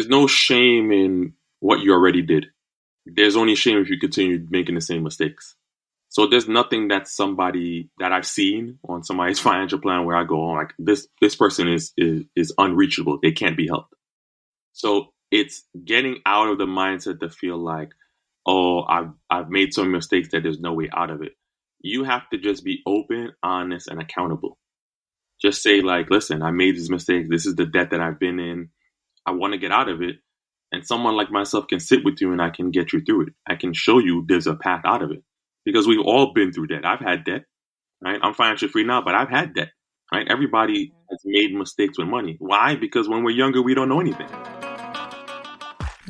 no shame in what you already did. There's only shame if you continue making the same mistakes. So there's nothing that I've seen on somebody's financial plan where I go, oh, like this person is unreachable. They can't be helped. So it's getting out of the mindset to feel like, oh, I've made so many mistakes that there's no way out of it. You have to just be open, honest, and accountable. Just say like, listen, I made these mistakes. This is the debt that I've been in. I want to get out of it. And someone like myself can sit with you and I can get you through it. I can show you there's a path out of it. Because we've all been through debt. I've had debt, right? I'm financially free now, but I've had debt, right? Everybody has made mistakes with money. Why? Because when we're younger, we don't know anything.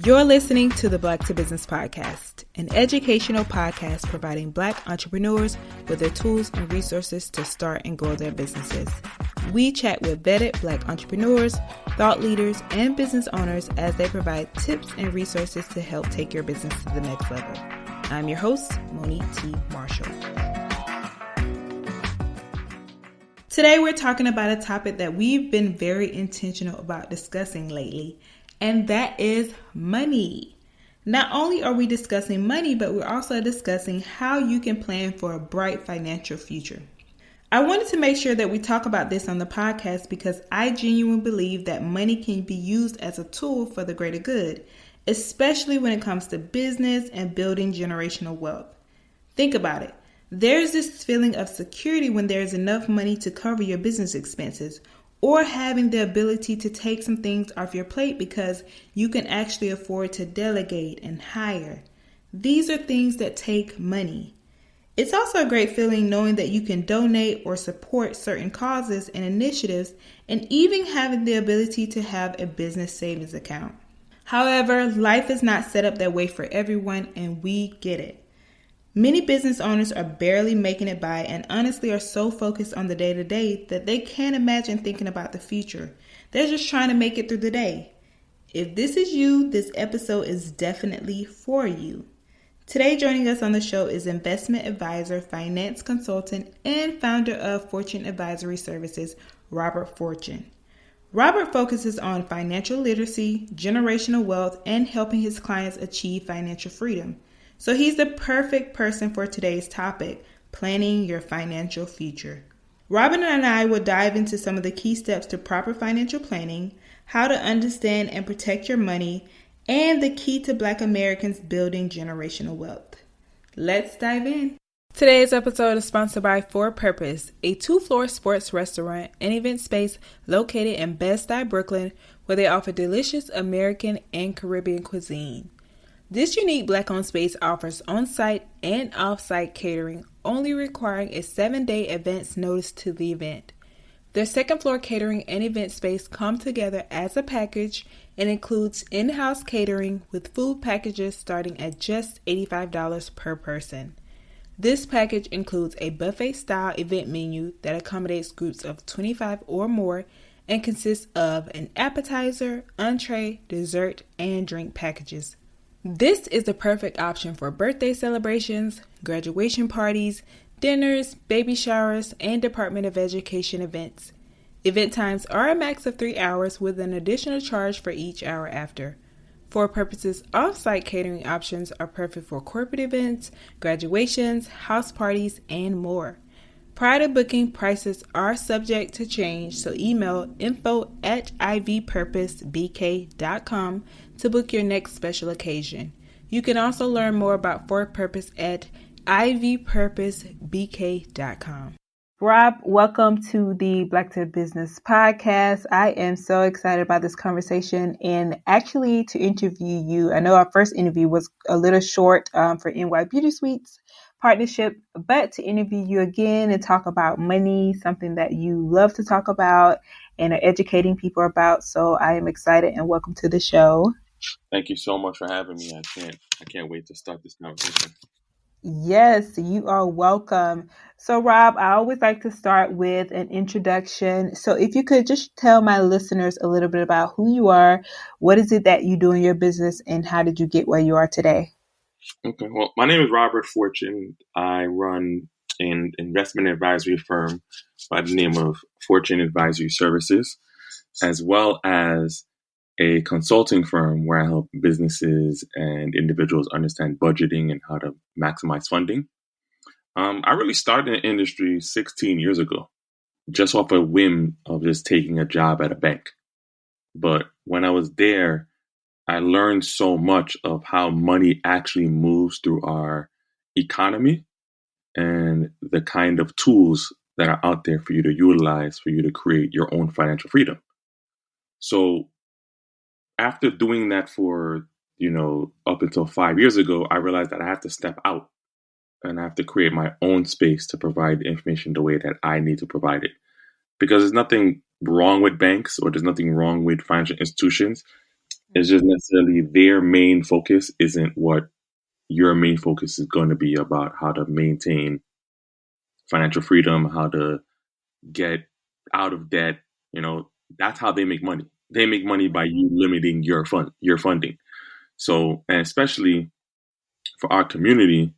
You're listening to the Black to Business Podcast, an educational podcast providing Black entrepreneurs with the tools and resources to start and grow their businesses. We chat with vetted Black entrepreneurs, thought leaders, and business owners as they provide tips and resources to help take your business to the next level. I'm your host, Monique T. Marshall. Today, we're talking about a topic that we've been very intentional about discussing lately, and that is money. Not only are we discussing money, but we're also discussing how you can plan for a bright financial future. I wanted to make sure that we talk about this on the podcast because I genuinely believe that money can be used as a tool for the greater good, especially when it comes to business and building generational wealth. Think about it. There's this feeling of security when there's enough money to cover your business expenses, or having the ability to take some things off your plate because you can actually afford to delegate and hire. These are things that take money. It's also a great feeling knowing that you can donate or support certain causes and initiatives, and even having the ability to have a business savings account. However, life is not set up that way for everyone, and we get it. Many business owners are barely making it by and honestly are so focused on the day-to-day that they can't imagine thinking about the future. They're just trying to make it through the day. If this is you, this episode is definitely for you. Today, joining us on the show is investment advisor, finance consultant, and founder of Fortune Advisory Services, Robert Fortune. Robert focuses on financial literacy, generational wealth, and helping his clients achieve financial freedom. So he's the perfect person for today's topic, planning your financial future. Robin and I will dive into some of the key steps to proper financial planning, how to understand and protect your money, and the key to Black Americans building generational wealth. Let's dive in. Today's episode is sponsored by For Purpose, a 2-floor sports restaurant and event space located in Bed-Stuy, Brooklyn, where they offer delicious American and Caribbean cuisine. This unique Black-owned space offers on-site and off-site catering, only requiring a 7-day advance notice to the event. Their second-floor catering and event space come together as a package and includes in-house catering with food packages starting at just $85 per person. This package includes a buffet-style event menu that accommodates groups of 25 or more and consists of an appetizer, entree, dessert, and drink packages. This is the perfect option for birthday celebrations, graduation parties, dinners, baby showers, and Department of Education events. Event times are a max of 3 hours with an additional charge for each hour after. For Purpose's off-site catering options are perfect for corporate events, graduations, house parties, and more. Prior to booking, prices are subject to change, so email info@ivpurposebk.com to book your next special occasion. You can also learn more about For Purpose at ivpurposebk.com. Rob, welcome to the Black to Business podcast. I am so excited about this conversation and actually to interview you. I know our first interview was a little short for NY Beauty Suites partnership, but to interview you again and talk about money, something that you love to talk about and are educating people about. So I am excited and welcome to the show. Thank you so much for having me. I can't wait to start this conversation. Yes, you are welcome. So Rob, I always like to start with an introduction. So if you could just tell my listeners a little bit about who you are, what is it that you do in your business, and how did you get where you are today? Okay, well, my name is Robert Fortune. I run an investment advisory firm by the name of Fortune Advisory Services, as well as a consulting firm where I help businesses and individuals understand budgeting and how to maximize funding. I really started in the industry 16 years ago, just off a whim of just taking a job at a bank. But when I was there, I learned so much of how money actually moves through our economy and the kind of tools that are out there for you to utilize for you to create your own financial freedom. So after doing that for, up until 5 years ago, I realized that I have to step out and I have to create my own space to provide the information the way that I need to provide it. Because there's nothing wrong with banks or there's nothing wrong with financial institutions. It's just necessarily their main focus isn't what your main focus is going to be about, how to maintain financial freedom, how to get out of debt. That's how they make money. They make money by you limiting your funding. So, and especially for our community,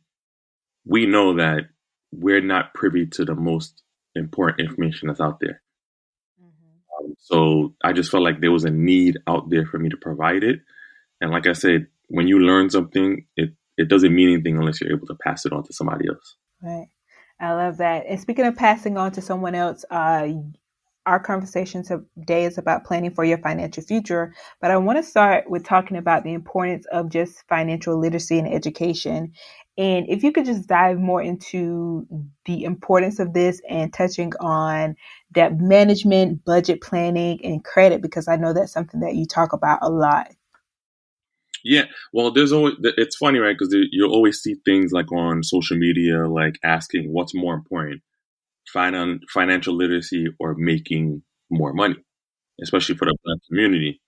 we know that we're not privy to the most important information that's out there. So I just felt like there was a need out there for me to provide it. And like I said, when you learn something, it doesn't mean anything unless you're able to pass it on to somebody else. Right. I love that. And speaking of passing on to someone else, our conversation today is about planning for your financial future. But I want to start with talking about the importance of just financial literacy and education. And if you could just dive more into the importance of this and touching on debt management, budget planning, and credit, because I know that's something that you talk about a lot. Yeah, well, it's funny, right? Because you'll always see things like on social media, like asking what's more important, financial literacy or making more money, especially for the Black community.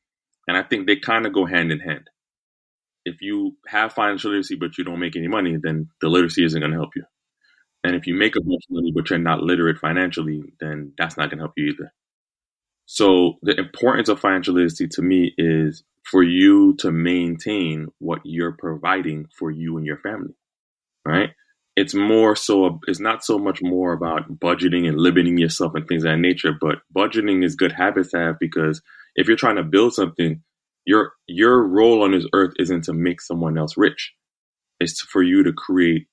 And I think they kind of go hand in hand. If you have financial literacy but you don't make any money, then the literacy isn't going to help you. And if you make a bunch of money but you're not literate financially, then that's not going to help you either. So the importance of financial literacy to me is for you to maintain what you're providing for you and your family, right? It's not so much more about budgeting and limiting yourself and things of that nature, but budgeting is good habits to have because if you're trying to build something, your role on this earth isn't to make someone else rich. It's for you to create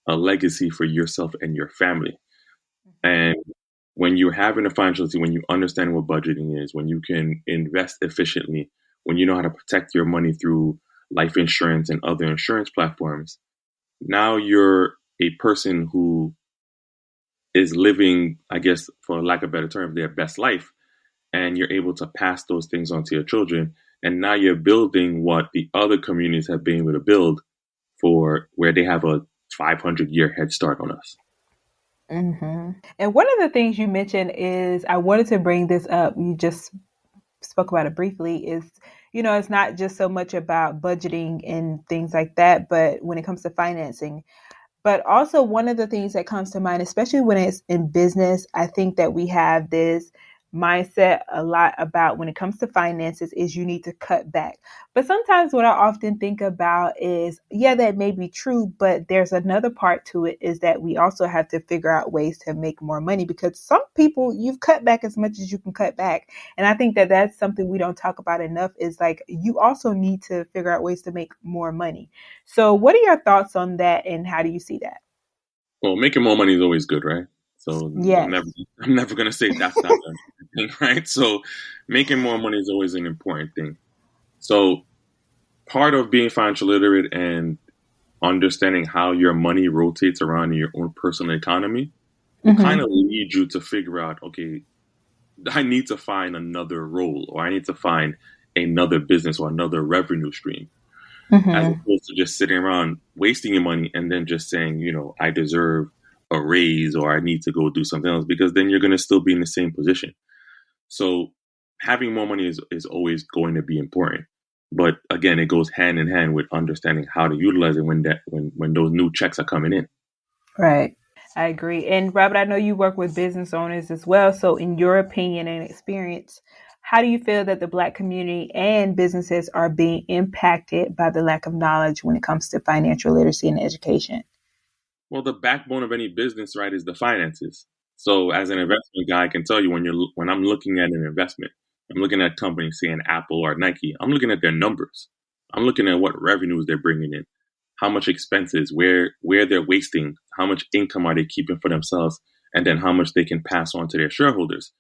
a legacy for yourself and your family. And when you're having a financial literacy, when you understand what budgeting is, when you can invest efficiently, when you know how to protect your money through life insurance and other insurance platforms, now you're a person who is living, I guess, for lack of a better term, their best life. And you're able to pass those things on to your children. And now you're building what the other communities have been able to build for where they have a 500-year head start on us. Mm-hmm. And one of the things you mentioned is, I wanted to bring this up, you just spoke about it briefly, is, it's not just so much about budgeting and things like that, but when it comes to financing. But also one of the things that comes to mind, especially when it's in business, I think that we have this mindset a lot about when it comes to finances is you need to cut back. But sometimes what I often think about is, yeah, that may be true, but there's another part to it is that we also have to figure out ways to make more money because some people you've cut back as much as you can cut back. And I think that that's something we don't talk about enough is like, you also need to figure out ways to make more money. So what are your thoughts on that and how do you see that? Well, making more money is always good, right? So yes. I'm never going to say that's not a thing, right? So making more money is always an important thing. So part of being financial literate and understanding how your money rotates around in your own personal economy will kind of lead you to figure out, okay, I need to find another role or I need to find another business or another revenue stream. As opposed to just sitting around wasting your money and then just saying, I deserve a raise or I need to go do something else, because then you're going to still be in the same position. So having more money is always going to be important. But again, it goes hand in hand with understanding how to utilize it when those new checks are coming in. Right. I agree. And Robert, I know you work with business owners as well. So in your opinion and experience, how do you feel that the Black community and businesses are being impacted by the lack of knowledge when it comes to financial literacy and education? Well, the backbone of any business, right, is the finances. So as an investment guy, I can tell you when I'm looking at an investment, I'm looking at companies saying Apple or Nike. I'm looking at their numbers. I'm looking at what revenues they're bringing in, how much expenses, where they're wasting, how much income are they keeping for themselves, and then how much they can pass on to their shareholders.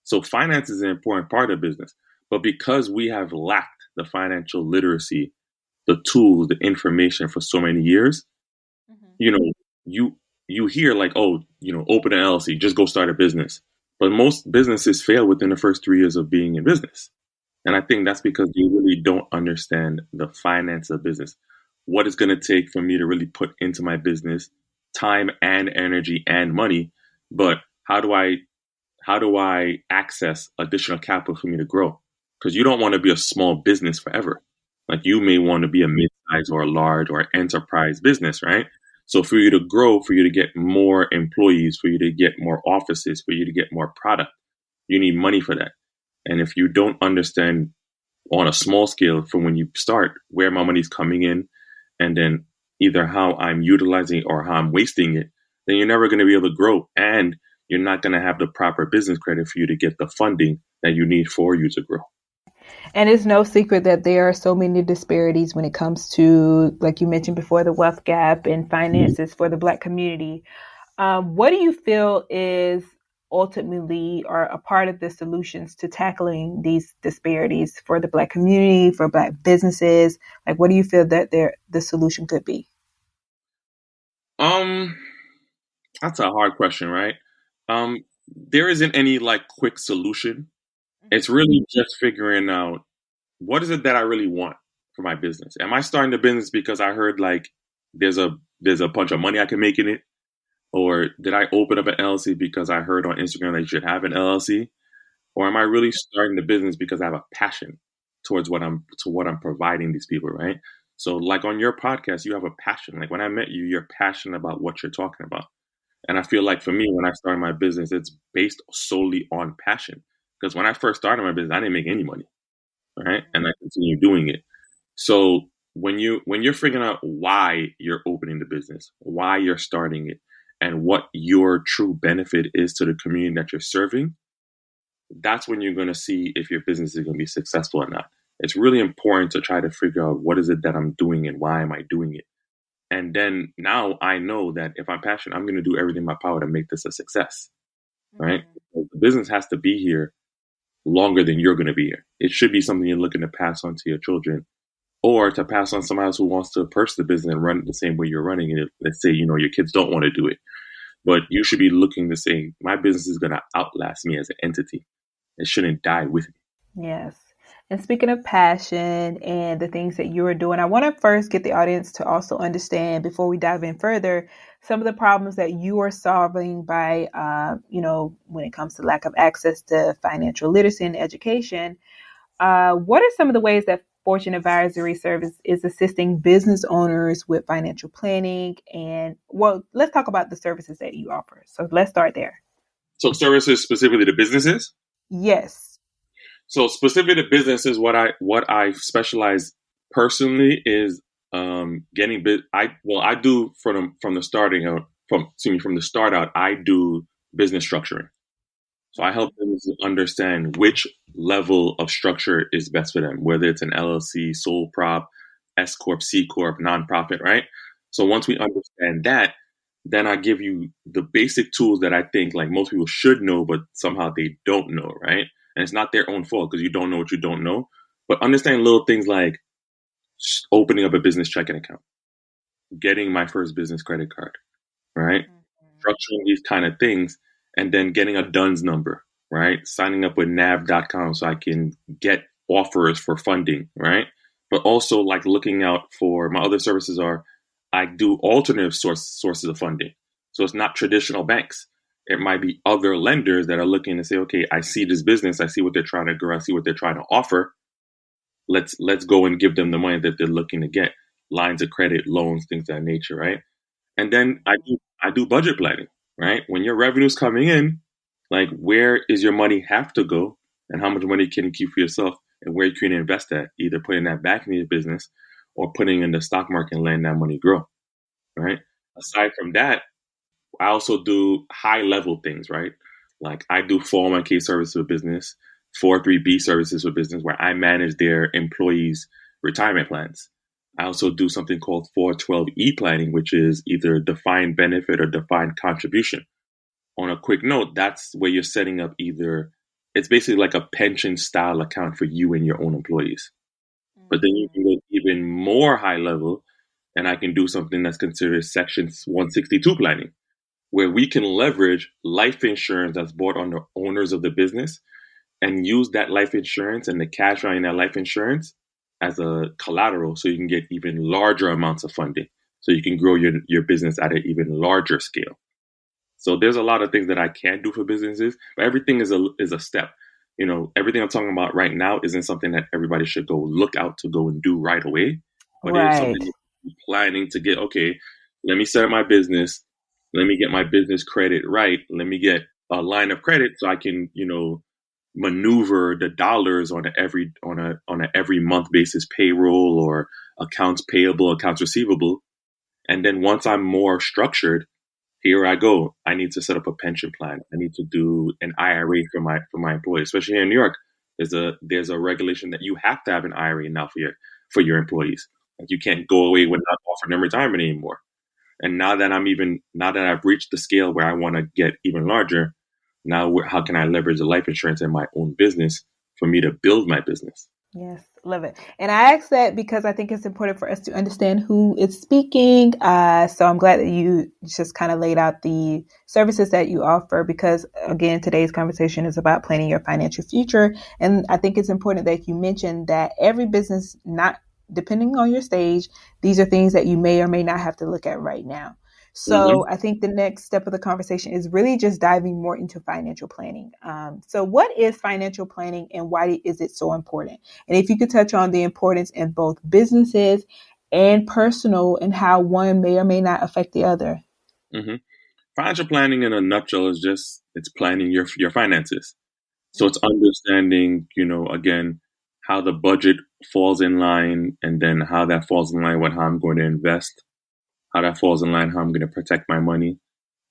So finance is an important part of business. But because we have lacked the financial literacy, the tools, the information for so many years, you know, you you hear like, oh, open an LLC, just go start a business. But most businesses fail within the first 3 years of being in business. And I think that's because you really don't understand the finance of business. What it's going to take for me to really put into my business time and energy and money, but how do I access additional capital for me to grow? Because you don't want to be a small business forever. Like you may want to be a mid-size or a large or enterprise business, right? So for you to grow, for you to get more employees, for you to get more offices, for you to get more product, you need money for that. And if you don't understand on a small scale from when you start where my money's coming in and then either how I'm utilizing it or how I'm wasting it, then you're never going to be able to grow. And you're not going to have the proper business credit for you to get the funding that you need for you to grow. And it's no secret that there are so many disparities when it comes to, like you mentioned before, the wealth gap and finances for the Black community. What do you feel is ultimately or a part of the solutions to tackling these disparities for the Black community, for Black businesses? Like, what do you feel that the solution could be? That's a hard question, right? There isn't any like quick solution. It's really just figuring out what is it that I really want for my business. Am I starting the business because I heard like there's a bunch of money I can make in it? Or did I open up an LLC because I heard on Instagram that you should have an LLC? Or am I really starting the business because I have a passion towards what I'm providing these people, right? So like on your podcast, you have a passion. Like when I met you, you're passionate about what you're talking about. And I feel like for me, when I started my business, it's based solely on passion. Because when I first started my business, I didn't make any money, right? And I continue doing it. So when you're figuring out why you're opening the business, why you're starting it, and what your true benefit is to the community that you're serving, that's when you're going to see if your business is going to be successful or not. It's really important to try to figure out what is it that I'm doing and why am I doing it. And then now I know that if I'm passionate, I'm going to do everything in my power to make this a success, right? The business has to be here longer than you're going to be here. It should be something you're looking to pass on to your children or to pass on somebody else who wants to purchase the business and run it the same way you're running it. Let's say, your kids don't want to do it, but you should be looking to say, my business is going to outlast me as an entity. It shouldn't die with me. Yes. And speaking of passion and the things that you are doing, I want to first get the audience to also understand, before we dive in further, some of the problems that you are solving by, when it comes to lack of access to financial literacy and education. What are some of the ways that Fortune Advisory Service is assisting business owners with financial planning? And, well, let's talk about the services that you offer. So let's start there. So services specifically to businesses? Yes. So specifically to businesses, what I specialize personally is getting I do from the start out, I do business structuring. So I help them understand which level of structure is best for them, whether it's an LLC, sole prop, S corp, C corp, nonprofit, right? So once we understand that, then I give you the basic tools that I think like most people should know, but somehow they don't know, right? And it's not their own fault because you don't know what you don't know. But understand little things like opening up a business checking account, getting my first business credit card, right? Structuring these kind of things, and then getting a DUNS number, right? Signing up with nav.com so I can get offers for funding, right? But also like looking out for my other services I do alternative sources of funding. So it's not traditional banks. It might be other lenders that are looking to say, okay, I see this business, I see what they're trying to grow, I see what they're trying to offer. Let's go and give them the money that they're looking to get, lines of credit, loans, things of that nature, right? And then I do budget planning, right? When your revenue's coming in, like where is your money have to go, and how much money can you keep for yourself, and where you can invest that, either putting that back in your business or putting in the stock market and letting that money grow, right? Aside from that, I also do high level things, right? Like I do 401k service for business, 403B services for business where I manage their employees' retirement plans. I also do something called 412E planning, which is either defined benefit or defined contribution. On a quick note, that's where you're setting up it's basically like a pension style account for you and your own employees. But then you can go even more high level, and I can do something that's considered Section 162 planning, where we can leverage life insurance that's bought on the owners of the business and use that life insurance and the cash value in that life insurance as a collateral so you can get even larger amounts of funding. So you can grow your business at an even larger scale. So there's a lot of things that I can do for businesses, but everything is a step. Everything I'm talking about right now isn't something that everybody should go look out to go and do right away. But it's something you're planning to get, okay, let me set up my business. Let me get my business credit right. Let me get a line of credit so I can, maneuver the dollars on a every month basis payroll or accounts payable, accounts receivable. And then once I'm more structured, here I go. I need to set up a pension plan. I need to do an IRA for my employees, especially here in New York. There's a regulation that you have to have an IRA now for your employees. Like you can't go away with not offering them retirement anymore. And now that I've reached the scale where I want to get even larger, now how can I leverage the life insurance in my own business for me to build my business? Yes, love it. And I ask that because I think it's important for us to understand who is speaking. So I'm glad that you just kind of laid out the services that you offer because, again, today's conversation is about planning your financial future. And I think it's important that you mentioned that every business, not depending on your stage, these are things that you may or may not have to look at right now. So I think the next step of the conversation is really just diving more into financial planning. So what is financial planning and why is it so important? And if you could touch on the importance in both businesses and personal and how one may or may not affect the other. Mm-hmm. Financial planning in a nutshell is it's planning your finances. So it's understanding, again, how the budget falls in line and then how that falls in line with how I'm going to invest, how that falls in line, how I'm going to protect my money,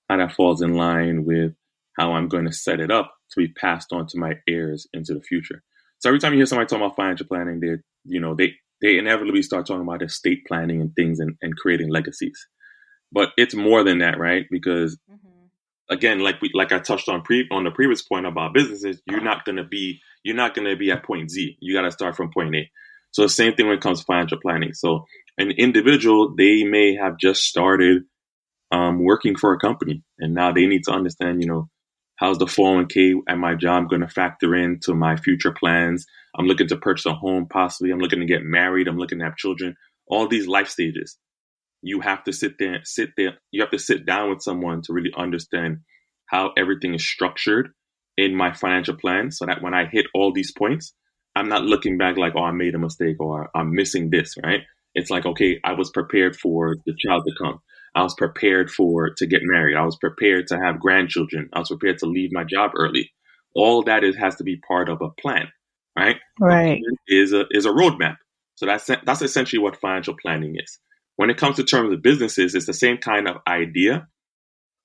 how that falls in line with how I'm going to set it up to be passed on to my heirs into the future. So every time you hear somebody talking about financial planning, they inevitably start talking about estate planning and things and creating legacies. But it's more than that, right? Because again, like I touched on the previous point about businesses, you're not going to be at point Z. You got to start from point A. So the same thing when it comes to financial planning. So an individual, they may have just started working for a company, and now they need to understand, how's the 401k at my job going to factor into my future plans? I'm looking to purchase a home, possibly. I'm looking to get married. I'm looking to have children. All these life stages. You have to sit there. You have to sit down with someone to really understand how everything is structured in my financial plan so that when I hit all these points, I'm not looking back like, oh, I made a mistake or I'm missing this, right? It's like, okay, I was prepared for the child to come. I was prepared to get married. I was prepared to have grandchildren. I was prepared to leave my job early. All that has to be part of a plan, right? Right. Is a roadmap. So that's essentially what financial planning is. When it comes to terms of businesses, it's the same kind of idea,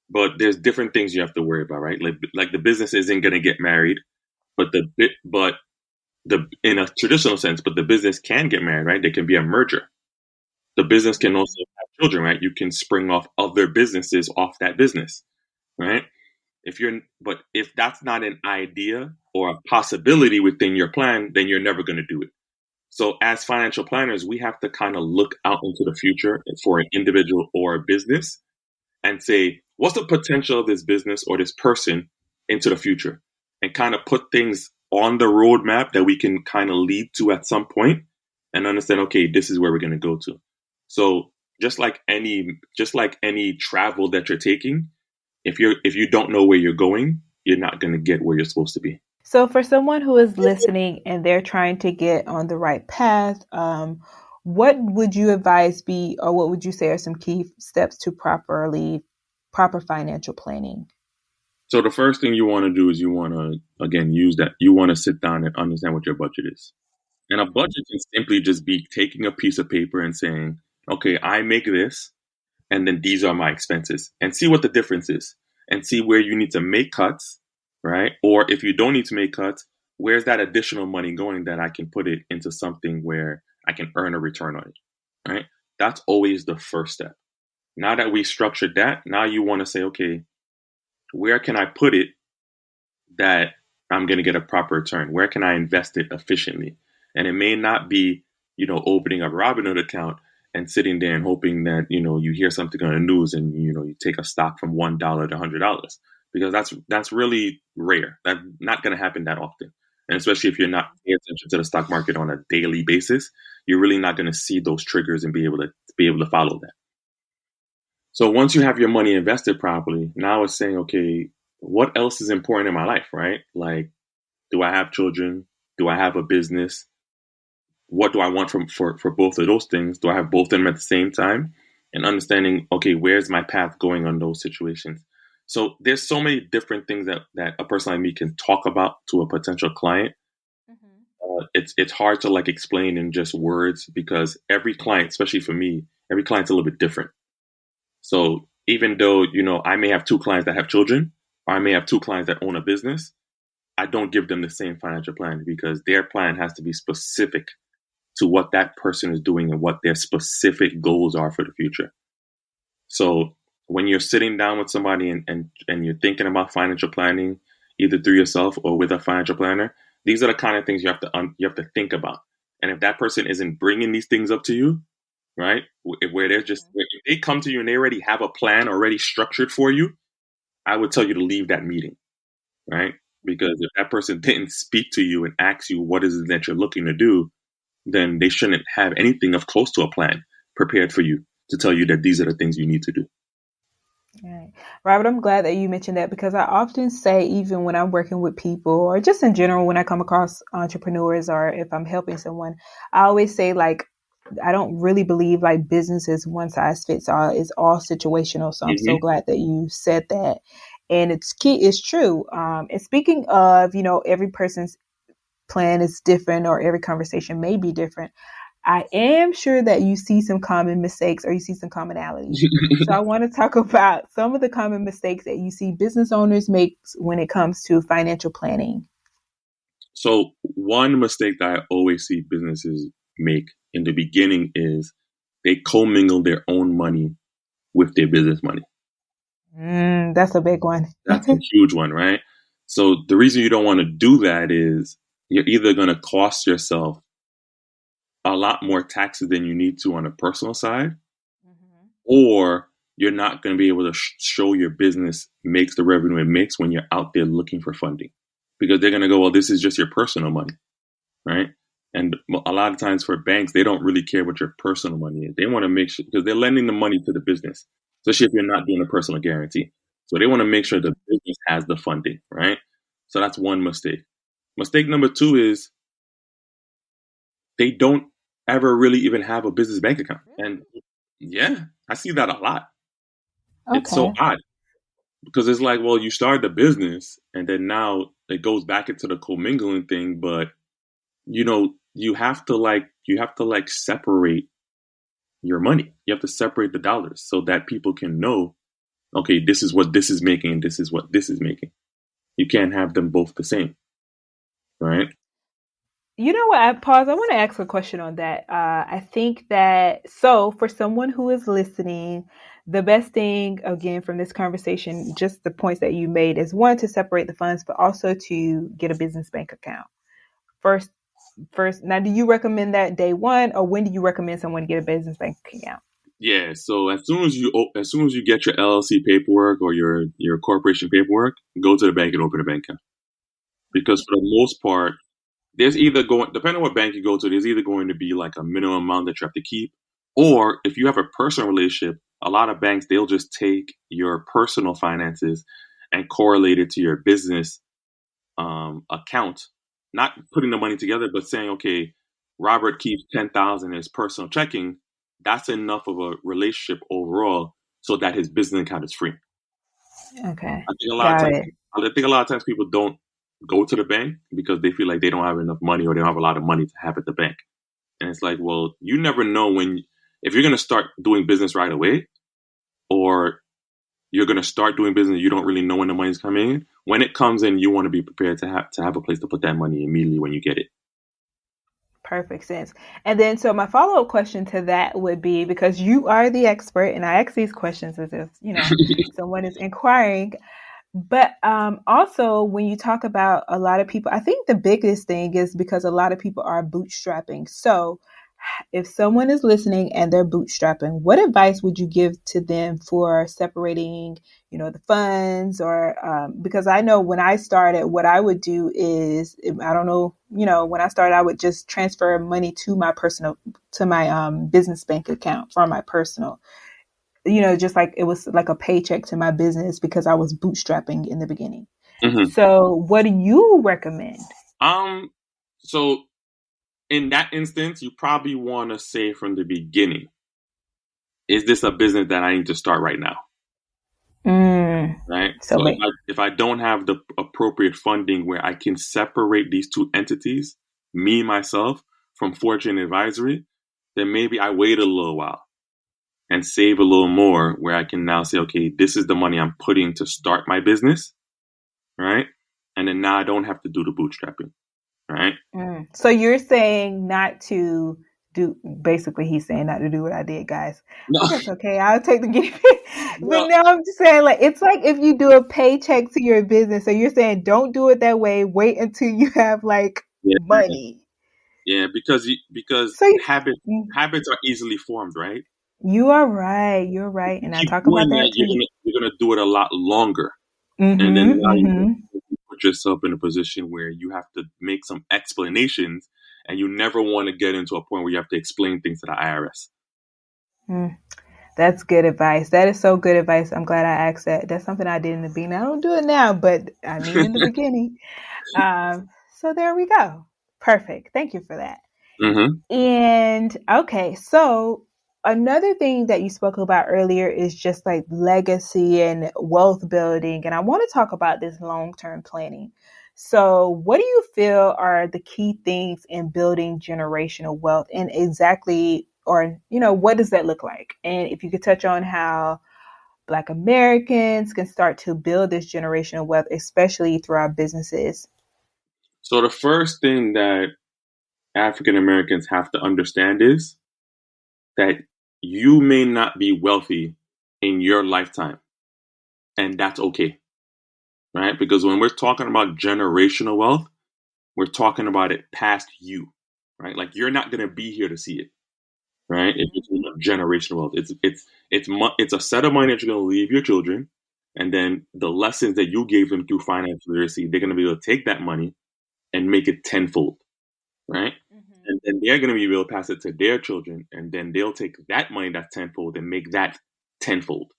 but there's different things you have to worry about, right? Like the business isn't going to get married, but in a traditional sense, but the business can get married, right? There can be a merger. The business can also have children, right? You can spring off other businesses off that business, right? But if that's not an idea or a possibility within your plan, then you're never going to do it. So as financial planners, we have to kind of look out into the future for an individual or a business and say, what's the potential of this business or this person into the future? And kind of put things on the roadmap that we can kind of lead to at some point and understand, okay, this is where we're going to go to. So just like any travel that you're taking, if you don't know where you're going, you're not going to get where you're supposed to be. So for someone who is listening and they're trying to get on the right path, what would you advise be, or what would you say are some key steps to proper financial planning? So the first thing you want to do is you want to, again, you want to sit down and understand what your budget is. And a budget can simply just be taking a piece of paper and saying, okay, I make this, and then these are my expenses, and see what the difference is and see where you need to make cuts, right? Or if you don't need to make cuts, where's that additional money going that I can put it into something where I can earn a return on it, right? That's always the first step. Now that we structured that, now you want to say, okay, where can I put it that I'm going to get a proper return? Where can I invest it efficiently? And it may not be, opening a Robinhood account and sitting there and hoping that, you hear something on the news and, you take a stock from $1 to $100, because that's really rare. That's not going to happen that often. And especially if you're not paying attention to the stock market on a daily basis, you're really not going to see those triggers and be able to follow that. So once you have your money invested properly, now it's saying, okay, what else is important in my life, right? Like, do I have children? Do I have a business? What do I want for both of those things? Do I have both of them at the same time? And understanding, okay, where's my path going on those situations? So there's so many different things that a person like me can talk about to a potential client. It's hard to like explain in just words, because every client, especially for me, every client's a little bit different. So even though, I may have 2 clients that have children, or I may have 2 clients that own a business, I don't give them the same financial plan, because their plan has to be specific to what that person is doing and what their specific goals are for the future. So when you're sitting down with somebody and you're thinking about financial planning, either through yourself or with a financial planner, these are the kind of things you have to think about. And if that person isn't bringing these things up to you, right, where if they come to you and they already have a plan already structured for you, I would tell you to leave that meeting, right? Because if that person didn't speak to you and ask you what is it that you're looking to do, then they shouldn't have anything of close to a plan prepared for you to tell you that these are the things you need to do. Right. Robert, I'm glad that you mentioned that, because I often say, even when I'm working with people, or just in general, when I come across entrepreneurs or if I'm helping someone, I always say, like, I don't really believe like business is one size fits all. It's all situational. So I'm so glad that you said that. And it's true. And speaking of, every person's plan is different, or every conversation may be different. I am sure that you see some common mistakes, or you see some commonalities. So I want to talk about some of the common mistakes that you see business owners make when it comes to financial planning. So one mistake that I always see businesses make in the beginning is they commingle their own money with their business money. That's a big one. That's a huge one, right? So the reason you don't want to do that is you're either going to cost yourself a lot more taxes than you need to on a personal side, or you're not going to be able to show your business makes the revenue it makes when you're out there looking for funding, because they're going to go, well, this is just your personal money, right? And a lot of times for banks, they don't really care what your personal money is. They want to make sure, because they're lending the money to the business, especially if you're not doing a personal guarantee. So they want to make sure the business has the funding, right? So that's one mistake. Mistake number 2 is they don't ever really even have a business bank account. And yeah, I see that a lot. Okay. It's so odd, because it's like, well, you started the business and then now it goes back into the commingling thing, but you have to separate your money. You have to separate the dollars so that people can know, okay, this is what this is making and this is what this is making. You can't have them both the same, right? You know what? I want to ask a question on that. I think that, so for someone who is listening, the best thing, again, from this conversation, just the points that you made, is 1, to separate the funds, but also to get a business bank account. First, now, do you recommend that day one, or when do you recommend someone get a business bank account? Yeah, so as soon as you get your LLC paperwork or your corporation paperwork, go to the bank and open a bank account. Because for the most part, there's either depending on what bank you go to, there's either going to be like a minimum amount that you have to keep, or if you have a personal relationship, a lot of banks, they'll just take your personal finances and correlate it to your business account, not putting the money together, but saying, okay, Robert keeps $10,000 in his personal checking. That's enough of a relationship overall so that his business account is free. Okay. I think a lot of times people don't go to the bank because they feel like they don't have enough money, or they don't have a lot of money to have at the bank. And it's like, well, you never know if you're going to start doing business right away, or you're going to start doing business. You don't really know when the money's coming in. When it comes in, you want to be prepared to have a place to put that money immediately when you get it. Perfect sense. And then, so my follow-up question to that would be, because you are the expert, and I ask these questions as if, someone is inquiring. But also, when you talk about a lot of people, I think the biggest thing is because a lot of people are bootstrapping. So if someone is listening and they're bootstrapping, what advice would you give to them for separating, the funds? Or because I know when I started, what I would do is, I don't know, when I started, I would just transfer money to my business bank account from my personal, just like it was like a paycheck to my business because I was bootstrapping in the beginning. Mm-hmm. So what do you recommend? So in that instance, you probably want to say from the beginning, is this a business that I need to start right now? Right. So if I don't have the appropriate funding where I can separate these two entities, me, myself, from Fortune Advisory, then maybe I wait a little while and save a little more where I can now say, okay, this is the money I'm putting to start my business. Right. And then now I don't have to do the bootstrapping. Right. So you're saying not to do, basically he's saying not to do what I did, guys. No. That's okay. I'll take the guinea pig. But now I'm just saying, like, it's like if you do a paycheck to your business. So you're saying don't do it that way. Wait until you have money. Yeah, because habits are easily formed, right? You are right. You're right. And I talk about that too. You're gonna do it a lot longer. And then now you put yourself in a position where you have to make some explanations, and you never want to get into a point where you have to explain things to the IRS. That's good advice. That is so good advice. I'm glad I asked that. That's something I did in the beginning. I don't do it now, but I mean in the beginning. So there we go. Perfect. Thank you for that. Mm-hmm. And okay, so another thing that you spoke about earlier is just like legacy and wealth building. And I want to talk about this long-term planning. So what do you feel are the key things in building generational wealth, and exactly, or, what does that look like? And if you could touch on how Black Americans can start to build this generational wealth, especially through our businesses. So the first thing that African Americans have to understand is that you may not be wealthy in your lifetime, and that's okay, right? Because when we're talking about generational wealth, we're talking about it past you, right? Like you're not going to be here to see it, right? If it's generational wealth, it's a set of money that you're going to leave your children, and then the lessons that you gave them through financial literacy, they're going to be able to take that money and make it tenfold, right? And then they're going to be able to pass it to their children, and then they'll take that money that's tenfold and make that tenfold,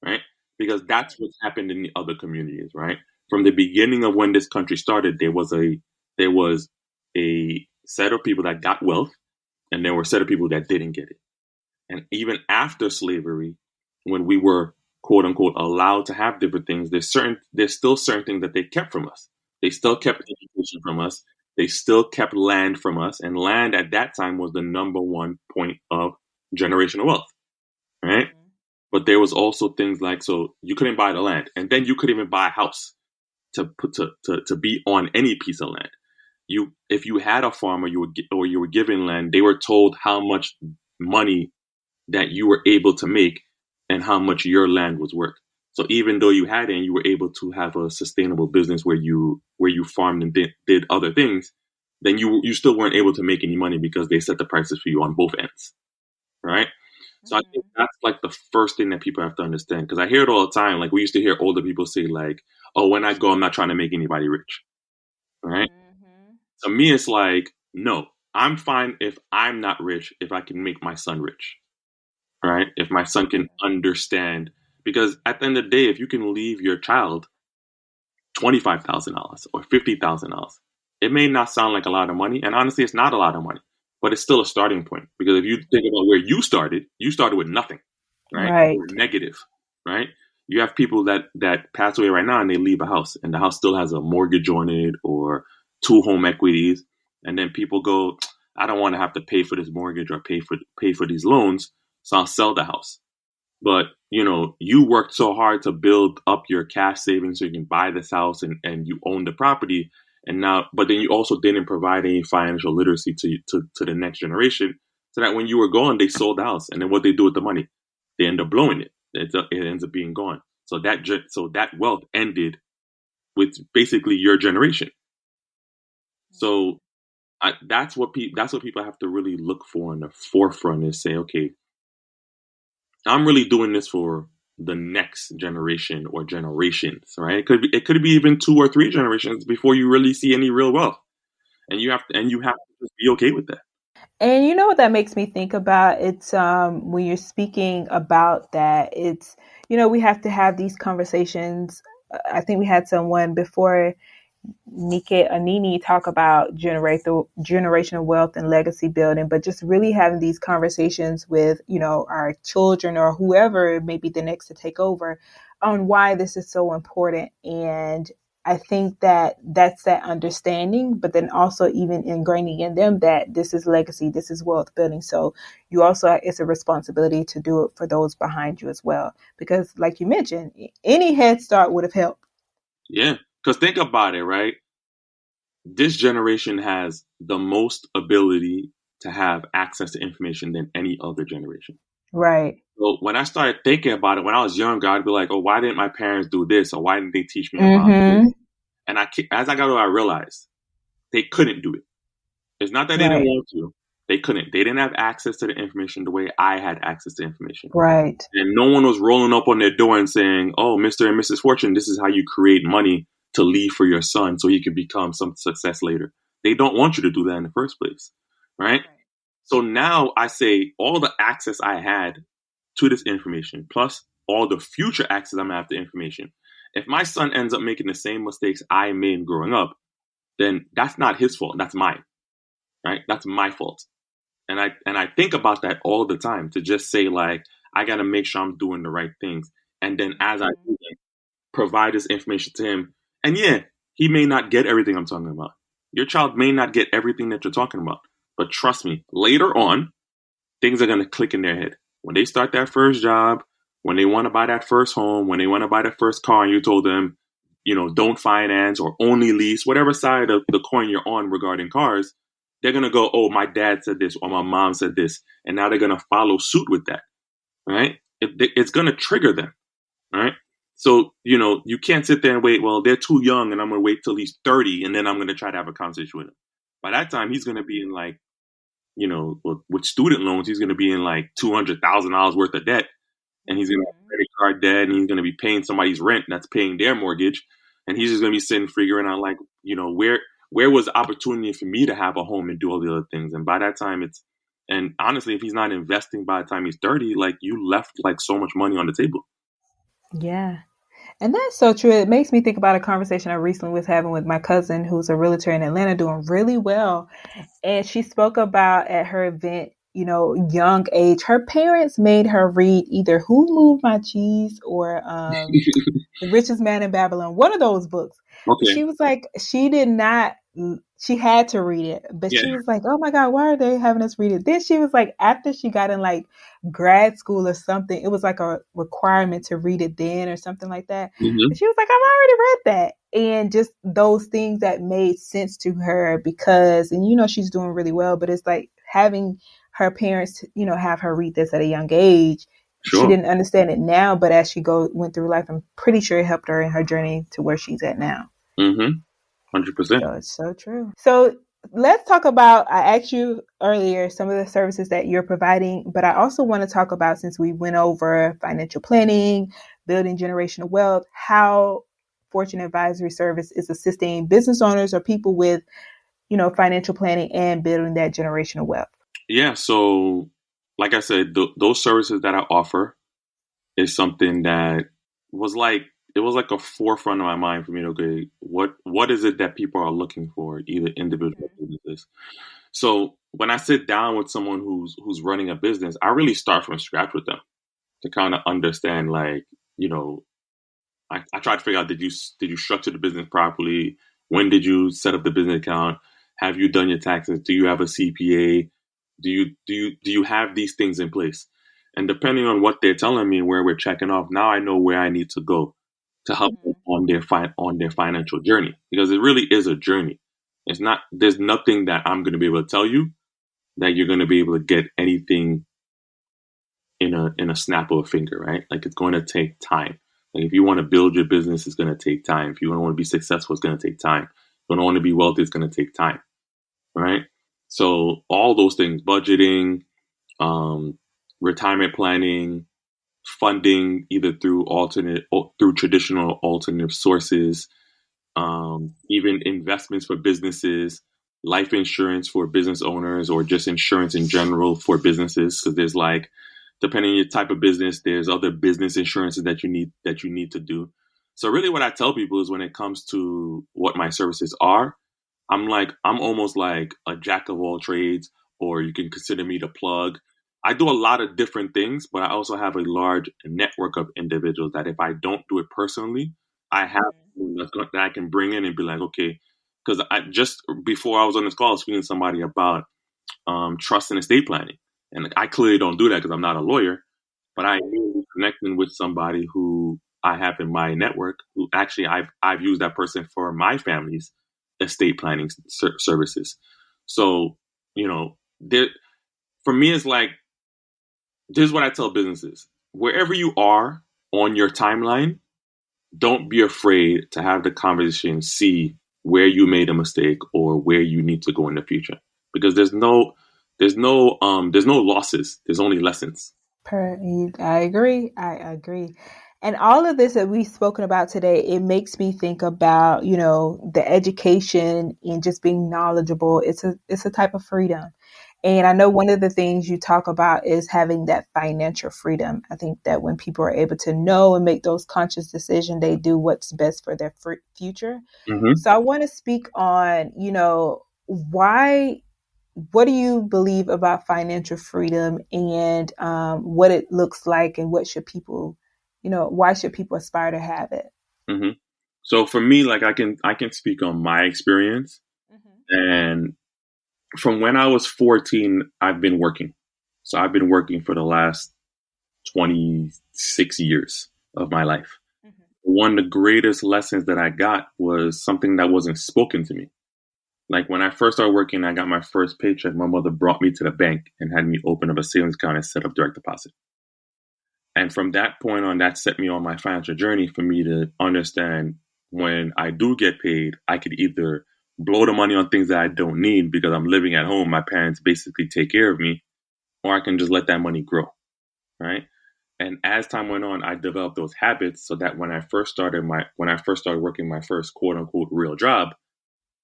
right? Because that's what's happened in the other communities, right? From the beginning of when this country started, there was a set of people that got wealth, and there were a set of people that didn't get it. And even after slavery, when we were quote unquote allowed to have different things, there's still certain things that they kept from us. They still kept education from us. They still kept land from us, and land at that time was the number one point of generational wealth, right? But there was also things like, so you couldn't buy the land, and then you couldn't even buy a house to be on any piece of land. If you had a farm or you were given land, they were told how much money that you were able to make and how much your land was worth. So even though you had it and you were able to have a sustainable business where you farmed and did other things, then you still weren't able to make any money because they set the prices for you on both ends, right? So I think that's like the first thing that people have to understand, because I hear it all the time. Like we used to hear older people say like, oh, when I go, I'm not trying to make anybody rich, right? To me, it's like, no, I'm fine if I'm not rich, if I can make my son rich, right? If my son can understand. Because at the end of the day, if you can leave your child $25,000 or $50,000, it may not sound like a lot of money. And honestly, it's not a lot of money, but it's still a starting point. Because if you think about where you started with nothing, right? Negative, right? You have people that pass away right now and they leave a house and the house still has a mortgage on it or 2 home equities. And then people go, I don't want to have to pay for this mortgage or pay for these loans, so I'll sell the house. but you worked so hard to build up your cash savings so you can buy this house and you own the property. And now, but then you also didn't provide any financial literacy to the next generation, so that when you were gone, they sold the house. And then what they do with the money? They end up blowing it. It ends up being gone. So that wealth ended with basically your generation. So that's what people have to really look for in the forefront, is say, okay, I'm really doing this for the next generation or generations, right? It could be even 2 or 3 generations before you really see any real wealth, and you have to just be okay with that. And you know what that makes me think about? It's when you're speaking about that, it's, we have to have these conversations. I think we had someone before, Nike Anini, talk about generational wealth and legacy building, but just really having these conversations with, our children or whoever may be the next to take over on why this is so important. And I think that that's that understanding, but then also even ingraining in them that this is legacy, this is wealth building. So you also, it's a responsibility to do it for those behind you as well. Because like you mentioned, any head start would have helped. Yeah, because think about it, right? This generation has the most ability to have access to information than any other generation. Right. So when I started thinking about it, when I was younger, I'd be like, "Oh, why didn't my parents do this? Or why didn't they teach me about this?" Mm-hmm. And as I got older, I realized they couldn't do it. It's not that they didn't Right. want to; they couldn't. They didn't have access to the information the way I had access to information. Right. And no one was rolling up on their door and saying, "Oh, Mr. and Mrs. Fortune, this is how you create money to leave for your son so he can become some success later." They don't want you to do that in the first place, right? So now I say all the access I had to this information, plus all the future access I'm gonna have to information. If my son ends up making the same mistakes I made growing up, then that's not his fault. That's mine, right? That's my fault. And I think about that all the time, to just say, like, I gotta make sure I'm doing the right things. And then as I do that, provide this information to him. And yeah, he may not get everything I'm talking about. Your child may not get everything that you're talking about. But trust me, later on, things are gonna click in their head. When they start that first job, when they want to buy that first home, when they want to buy that first car, and you told them, don't finance or only lease, whatever side of the coin you're on regarding cars, they're going to go, "Oh, my dad said this or my mom said this." And now they're going to follow suit with that, right? It's going to trigger them, right? So, you can't sit there and wait, well, they're too young and I'm going to wait till he's 30 and then I'm going to try to have a conversation with him. By that time, he's going to be in like, with student loans, he's going to be in like $200,000 worth of debt, and he's going to have credit card debt, and he's going to be paying somebody's rent that's paying their mortgage, and he's just going to be sitting figuring out, like, where was the opportunity for me to have a home and do all the other things. And by that time, and honestly, if he's not investing by the time he's 30, like, you left like so much money on the table. Yeah. And that's so true. It makes me think about a conversation I recently was having with my cousin, who's a realtor in Atlanta doing really well. And she spoke about at her event, young age, her parents made her read either Who Moved My Cheese or The Richest Man in Babylon, one of those books. Okay. She was like, she did not, she had to read it, but Yeah. she was like, "Oh my God, why are they having us read it?" Then she was like, after she got in like grad school or something, it was like a requirement to read it then or something like that. Mm-hmm. And she was like, "I've already read that." And just those things that made sense to her because, and she's doing really well, but it's like having her parents, have her read this at a young age. She Sure. didn't understand it now, but as she went through life, I'm pretty sure it helped her in her journey to where she's at now. Mm-hmm. 100%. So it's so true. So let's talk about, I asked you earlier some of the services that you're providing, but I also want to talk about, since we went over financial planning, building generational wealth, how Fortune Advisory Service is assisting business owners or people with, financial planning and building that generational wealth. Yeah. So, like I said, those services that I offer is something that was like, it was like a forefront of my mind for me to, okay, what is it that people are looking for, either individual businesses. So when I sit down with someone who's running a business, I really start from scratch with them to kind of understand, like, I try to figure out, did you structure the business properly? When did you set up the business account? Have you done your taxes? Do you have a CPA? Do you have these things in place? And depending on what they're telling me, where we're checking off, now I know where I need to go to help them on their financial journey, because it really is a journey. It's not. There's nothing that I'm going to be able to tell you that you're going to be able to get anything in a snap of a finger, right? Like, it's going to take time. Like, if you want to build your business, it's going to take time. If you want to be successful, it's going to take time. If you don't want to be wealthy, it's going to take time, right? So all those things, budgeting, retirement planning, funding, either through traditional alternative sources, even investments for businesses, life insurance for business owners, or just insurance in general for businesses. Because there's, like, depending on your type of business, there's other business insurances that you need to do. So really, what I tell people is, when it comes to what my services are, I'm almost like a jack of all trades, or you can consider me the plug. I do a lot of different things, but I also have a large network of individuals that, if I don't do it personally, I have that I can bring in and be like, okay, because I just before I was on this call, I was speaking to somebody about trust and estate planning, and I clearly don't do that because I'm not a lawyer. But I am connecting with somebody who I have in my network, who actually I've used that person for my family's estate planning services. So, there, for me, it's like, this is what I tell businesses: wherever you are on your timeline, don't be afraid to have the conversation, see where you made a mistake or where you need to go in the future, because there's no losses. There's only lessons. I agree. I agree. And all of this that we've spoken about today, it makes me think about, the education and just being knowledgeable. It's a type of freedom. And I know one of the things you talk about is having that financial freedom. I think that when people are able to know and make those conscious decisions, they do what's best for their future. Mm-hmm. So I want to speak on, what do you believe about financial freedom, and what it looks like, and what should people, why should people aspire to have it? Mm-hmm. So for me, like, I can speak on my experience, Mm-hmm. and from when I was 14, I've been working. So I've been working for the last 26 years of my life. Mm-hmm. One of the greatest lessons that I got was something that wasn't spoken to me. Like, when I first started working, I got my first paycheck. My mother brought me to the bank and had me open up a savings account and set up direct deposit. And from that point on, that set me on my financial journey for me to understand, when I do get paid, I could either blow the money on things that I don't need because I'm living at home. My parents basically take care of me, or I can just let that money grow. Right. And as time went on, I developed those habits so that when I first started working my first quote unquote real job,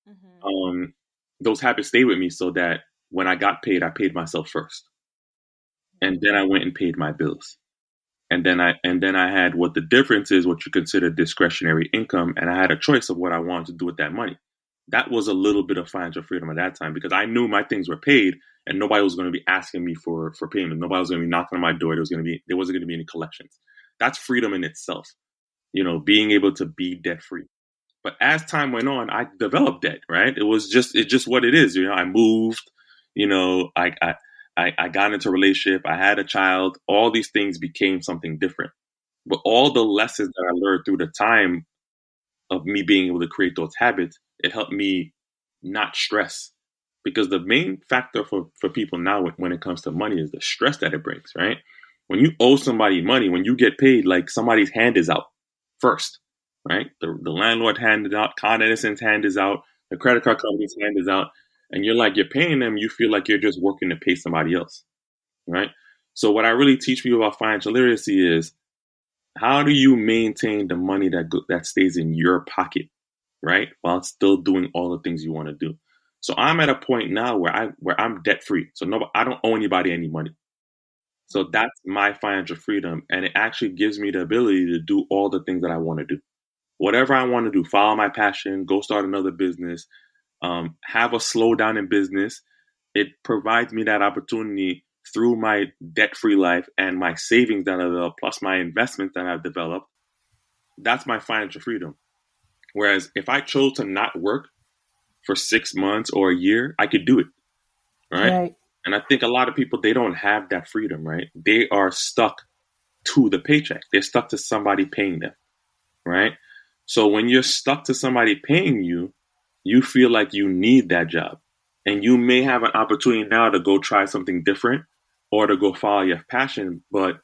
Mm-hmm. those habits stayed with me, so that when I got paid, I paid myself first. And then I went and paid my bills. And then I had, what the difference is, what you consider discretionary income, and I had a choice of what I wanted to do with that money. That was a little bit of financial freedom at that time, because I knew my things were paid and nobody was going to be asking me for payment. Nobody was going to be knocking on my door. There wasn't going to be any collections. That's freedom in itself, being able to be debt free. But as time went on, I developed debt, right? It's just what it is. I moved, I got into a relationship. I had a child. All these things became something different. But all the lessons that I learned through the time of me being able to create those habits, it helped me not stress. Because the main factor for people now when it comes to money is the stress that it brings, right? When you owe somebody money, when you get paid, like, somebody's hand is out first, right? The landlord hand is out, Con Edison's hand is out, the credit card company's hand is out, and you're paying them, you feel like you're just working to pay somebody else, right? So what I really teach people about financial literacy is, how do you maintain the money that stays in your pocket, right, while still doing all the things you want to do? So I'm at a point now where I'm debt free. So no, I don't owe anybody any money. So that's my financial freedom, and it actually gives me the ability to do all the things that I want to do. Whatever I want to do, follow my passion, go start another business, have a slowdown in business. It provides me that opportunity through my debt-free life and my savings that I've developed, plus my investments that I've developed. That's my financial freedom. Whereas if I chose to not work for 6 months or a year, I could do it, right? Right. And I think a lot of people, they don't have that freedom, right? They are stuck to the paycheck. They're stuck to somebody paying them, right? So when you're stuck to somebody paying you, you feel like you need that job. And you may have an opportunity now to go try something different or to go follow your passion, but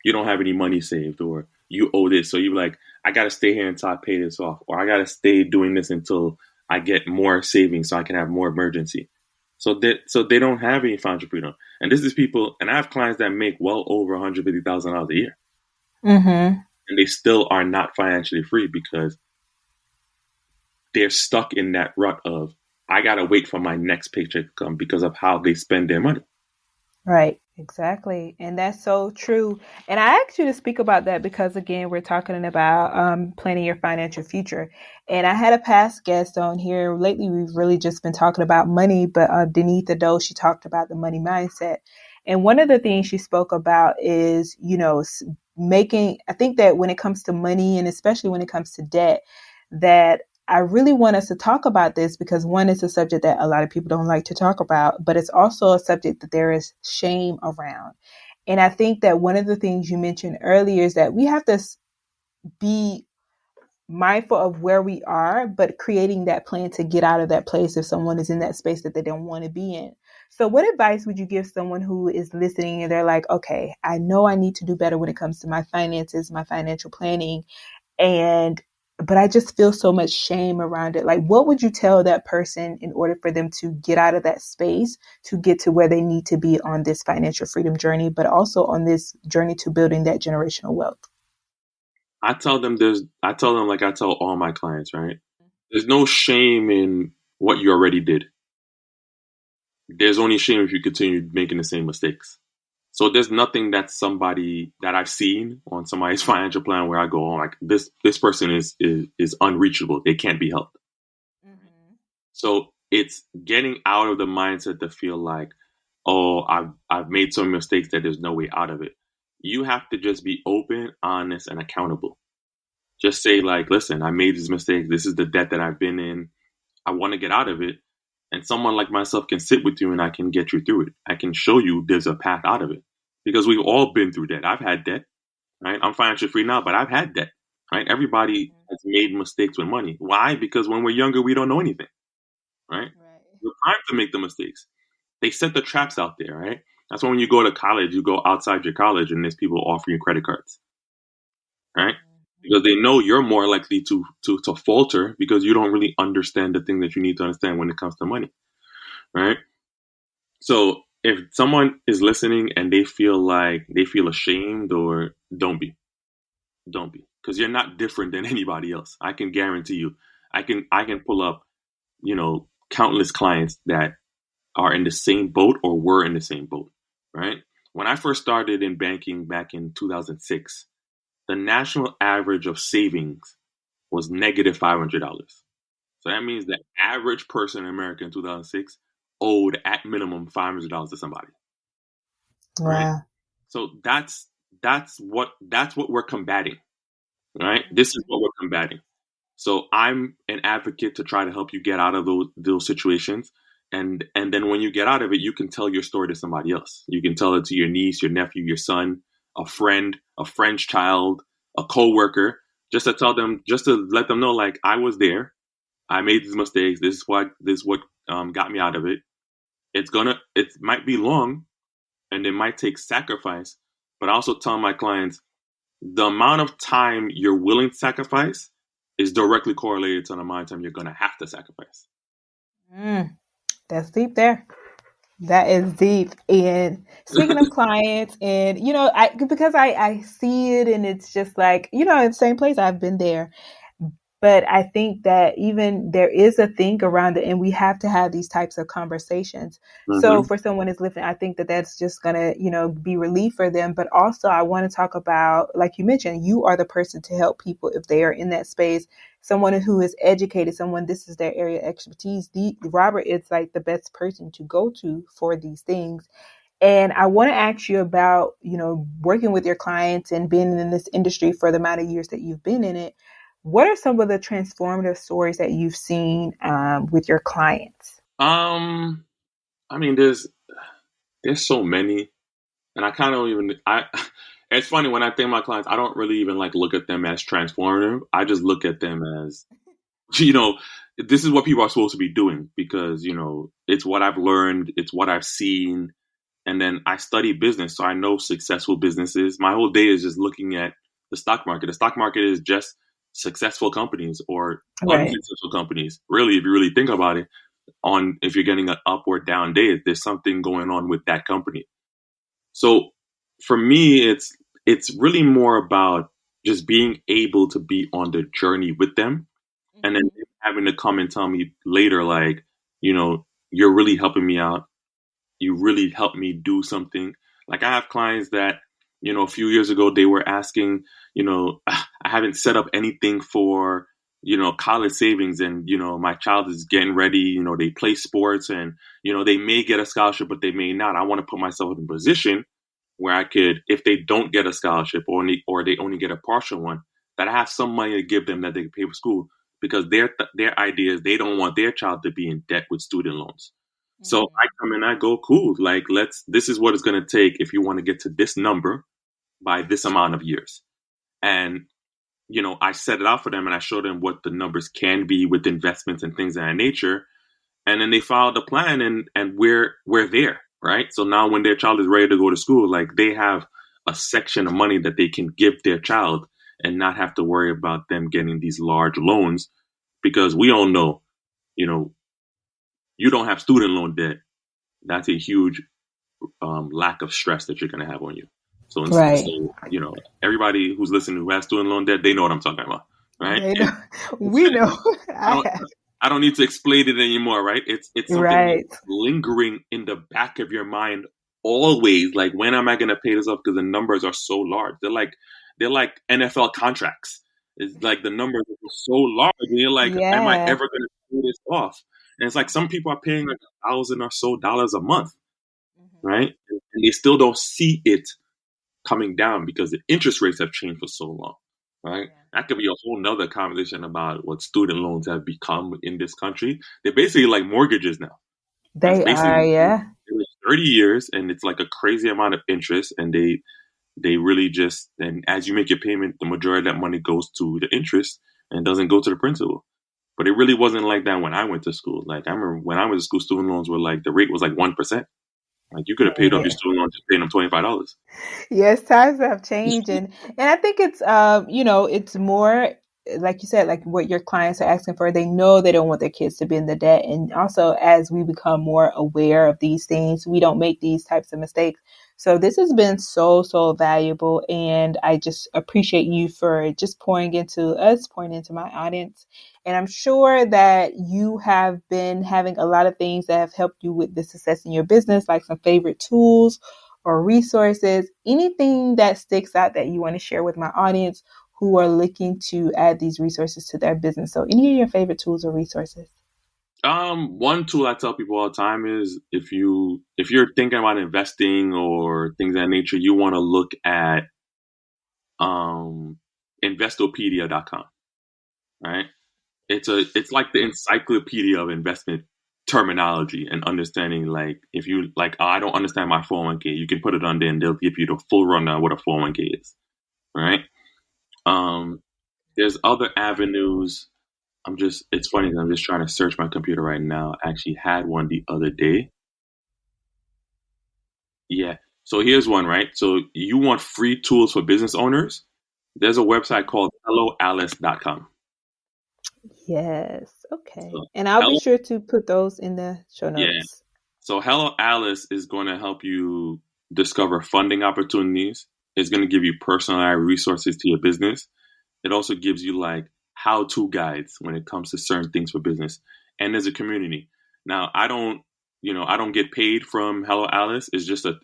you don't have any money saved or you owe this. So you're like, I got to stay here until I pay this off, or I got to stay doing this until I get more savings so I can have more emergency. So they don't have any financial freedom. And this is people, and I have clients that make well over $150,000 a year. Mm-hmm. And they still are not financially free because they're stuck in that rut of, I got to wait for my next paycheck to come because of how they spend their money. Right. Exactly. And that's so true. And I asked you to speak about that because, again, we're talking about planning your financial future. And I had a past guest on here. Lately, we've really just been talking about money, but Denise Ado, she talked about the money mindset. And one of the things she spoke about is, I think that when it comes to money, and especially when it comes to debt, that I really want us to talk about this because, one, it's a subject that a lot of people don't like to talk about, but it's also a subject that there is shame around. And I think that one of the things you mentioned earlier is that we have to be mindful of where we are, but creating that plan to get out of that place if someone is in that space that they don't want to be in. So what advice would you give someone who is listening and they're like, okay, I know I need to do better when it comes to my finances, my financial planning, but I just feel so much shame around it. Like, what would you tell that person in order for them to get out of that space, to get to where they need to be on this financial freedom journey, but also on this journey to building that generational wealth? I tell them like I tell all my clients, right? There's no shame in what you already did. There's only shame if you continue making the same mistakes. So there's nothing that somebody that I've seen on somebody's financial plan where I go, oh, like this person is unreachable. They can't be helped. Mm-hmm. So it's getting out of the mindset to feel like, oh, I've made some mistakes that there's no way out of it. You have to just be open, honest, and accountable. Just say like, listen, I made these mistakes. This is the debt that I've been in. I want to get out of it. And someone like myself can sit with you and I can get you through it. I can show you there's a path out of it because we've all been through debt. I've had debt, right? I'm financially free now, but I've had debt, right? Everybody has made mistakes with money. Why? Because when we're younger, we don't know anything, right? Right. We're primed to make the mistakes. They set the traps out there, right? That's why when you go to college, you go outside your college and there's people offering you credit cards, right? Because they know you're more likely to falter because you don't really understand the thing that you need to understand when it comes to money, right? So if someone is listening and they feel ashamed, or don't be, because you're not different than anybody else. I can guarantee you, I can pull up, countless clients that are in the same boat or were in the same boat, right? When I first started in banking back in 2006, the national average of savings was negative $500. So that means the average person in America in 2006 owed at minimum $500 to somebody, right? Wow. So that's what we're combating, right? This is what we're combating. So I'm an advocate to try to help you get out of those situations. And then when you get out of it, you can tell your story to somebody else. You can tell it to your niece, your nephew, your son, a friend, a friend's child, a coworker, just to let them know, like, I was there. I made these mistakes. This is what got me out of it. It might be long and it might take sacrifice, but I also tell my clients the amount of time you're willing to sacrifice is directly correlated to the amount of time you're going to have to sacrifice. That's deep there. That is deep. And speaking of clients, and because I see it, and it's just like, in the same place, I've been there. But I think that even there is a thing around it, and we have to have these types of conversations. So Mm-hmm. for someone who's listening, I think that that's just going to, be relief for them. But also I want to talk about, like you mentioned, you are the person to help people if they are in that space. Someone who is educated, someone, this is their area of expertise. Robert is like the best person to go to for these things. And I want to ask you about, working with your clients and being in this industry for the amount of years that you've been in it. What are some of the transformative stories that you've seen with your clients? I mean, there's so many, and I kind of even I. It's funny when I think my clients, I don't really even like look at them as transformative. I just look at them as, you know, this is what people are supposed to be doing because, it's what I've learned, it's what I've seen. And then I study business, so I know successful businesses. My whole day is just looking at the stock market. The stock market is just successful companies or Right. unsuccessful companies. Really, if you really think about it, on if you're getting an up or down day, there's something going on with that company. So for me, it's really more about just being able to be on the journey with them and then Mhm. having to come and tell me later, like, you're really helping me out. You really helped me do something. Like I have clients that, a few years ago, they were asking, I haven't set up anything for, college savings and, my child is getting ready, they play sports and, they may get a scholarship, but they may not. I want to put myself in a position where I could, if they don't get a scholarship or they only get a partial one, that I have some money to give them that they can pay for school because their idea is they don't want their child to be in debt with student loans. So I come in, I go, cool. Like, this is what it's going to take if you want to get to this number by this amount of years. And, I set it out for them and I show them what the numbers can be with investments and things of that nature. And then they follow the plan and we're there, right? So now when their child is ready to go to school, like they have a section of money that they can give their child and not have to worry about them getting these large loans because we all know, you know, you don't have student loan debt. That's a huge lack of stress that you're going to have on you. So, Right. everybody who's listening who has student loan debt, they know what I'm talking about, right? They know. We know. I I don't, have. I don't need to explain it anymore, right? It's something Right. that's lingering in the back of your mind always. Like, when am I going to pay this off? Because the numbers are so large. They're like NFL contracts. It's like the numbers are so large, and you're like, am I Yeah. ever going to pay this off? And it's like some people are paying like $1,000 or so a month, Mhm. right? And they still don't see it coming down because the interest rates have changed for so long, right? Yeah. That could be a whole nother conversation about what student loans have become in this country. They're basically like mortgages now. That's They basically are, yeah. it was 30 years and it's like a crazy amount of interest and they really just, and as you make your payment, the majority of that money goes to the interest and doesn't go to the principal. But it really wasn't like that when I went to school. Like I remember when I went to school, student loans were like the rate was like 1%. Like you could have paid off your Yeah. student loan just paying them $25. Yes, times have changed, and I think it's it's more like you said, like what your clients are asking for. They know they don't want their kids to be in the debt, and also as we become more aware of these things, we don't make these types of mistakes. So this has been so valuable, and I just appreciate you for just pouring into us, pouring into my audience. And I'm sure that you have been having a lot of things that have helped you with the success in your business, like some favorite tools or resources, anything that sticks out that you want to share with my audience who are looking to add these resources to their business. So any of your favorite tools or resources? One tool I tell people all the time is if you're thinking about investing or things of that nature, you want to look at investopedia.com, right? It's like the encyclopedia of investment terminology and understanding. Like if you like, I don't understand my 401k, you can put it on there and they'll give you the full rundown of what a 401k is, right? Um, there's other avenues. It's funny. I'm just trying to search my computer right now. I actually had one the other day. Yeah. So here's one, right? So you want free tools for business owners? There's a website called helloalice.com. Yes. Okay. So And I'll be hello, sure to put those in the show yeah. notes. So Hello Alice is going to help you discover funding opportunities. It's going to give you personalized resources to your business. It also gives you like how-to guides when it comes to certain things for business. And there's a community. Now, I don't get paid from Hello Alice. It's just a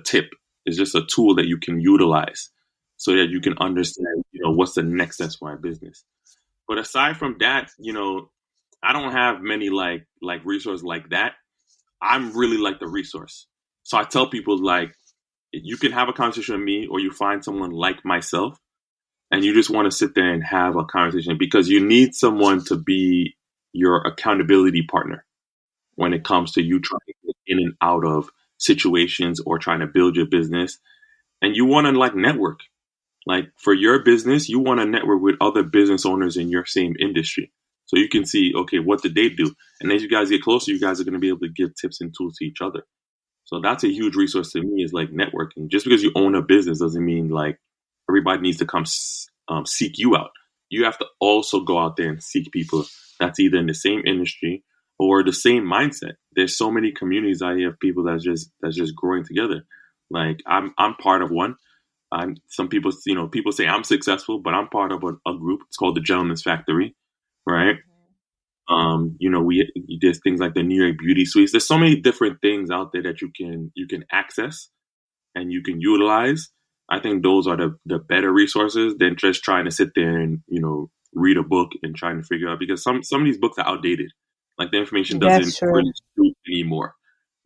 tip. It's just a tool that you can utilize so that you can understand, what's the next steps for my business. But aside from that, I don't have many like resources like that. I'm really like the resource. So I tell people like you can have a conversation with me or you find someone like myself and you just want to sit there and have a conversation because you need someone to be your accountability partner when it comes to you trying to get in and out of situations or trying to build your business, and you want to like network. Like for your business, you want to network with other business owners in your same industry. So you can see, okay, what did they do? And as you guys get closer, you guys are going to be able to give tips and tools to each other. So that's a huge resource to me, is like networking. Just because you own a business doesn't mean like everybody needs to come seek you out. You have to also go out there and seek people that's either in the same industry or the same mindset. There's so many communities out here of people that's just growing together. Like I'm part of one. Some people, people say I'm successful, but I'm part of a group. It's called the Gentleman's Factory, right? There's things like the New York Beauty Suites. There's so many different things out there that you can access and you can utilize. I think those are the better resources than just trying to sit there and read a book and trying to figure out, because some of these books are outdated. Like the information doesn't really suit anymore,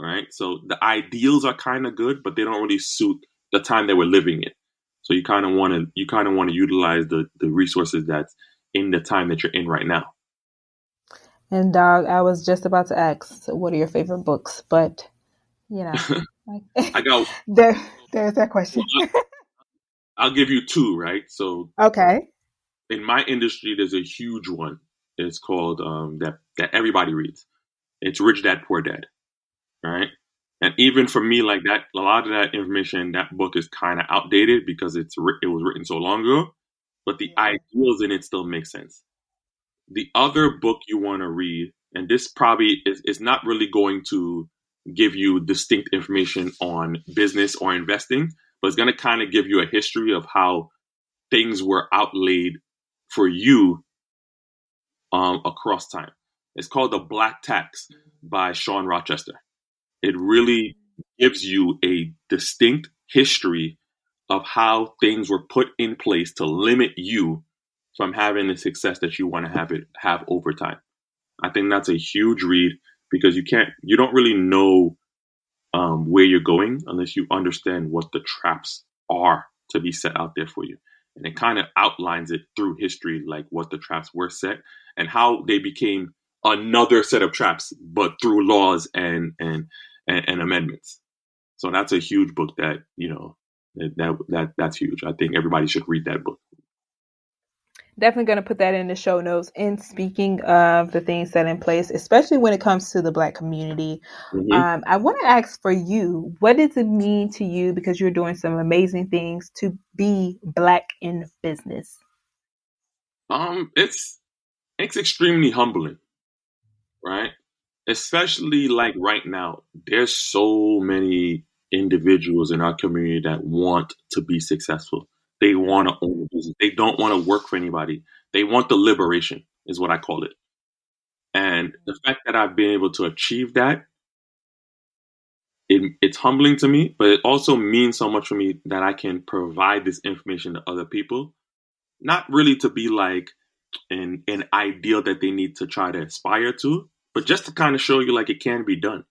right? So the ideals are kind of good, but they don't really suit the time that we're living in. So you kind of want to utilize the resources that's in the time that you're in right now. And dog, I was just about to ask, what are your favorite books? But I got there's that question. I'll give you two, right? So okay, in my industry, there's a huge one. It's called that everybody reads. It's Rich Dad Poor Dad, right? And even for me, like that, a lot of that information, that book is kind of outdated because it was written so long ago, but the ideals in it still make sense. The other book you want to read, and this probably is not really going to give you distinct information on business or investing, but it's going to kind of give you a history of how things were outlaid for you across time. It's called The Black Tax by Sean Rochester. It really gives you a distinct history of how things were put in place to limit you from having the success that you want to have over time. I think that's a huge read, because you don't really know where you're going unless you understand what the traps are to be set out there for you. And it kind of outlines it through history, like what the traps were set and how they became another set of traps, but through laws and amendments. So that's a huge book that, that's huge. I think everybody should read that book. Definitely going to put that in the show notes. And speaking of the things set in place, especially when it comes to the Black community, I want to ask for you, what does it mean to you, because you're doing some amazing things, to be Black in business? It's extremely humbling, right? Especially like right now, there's so many individuals in our community that want to be successful. They want to own a business. They don't want to work for anybody. They want the liberation, is what I call it. And the fact that I've been able to achieve that, it's humbling to me, but it also means so much for me that I can provide this information to other people. Not really to be like an ideal that they need to try to aspire to, but just to kind of show you like it can be done.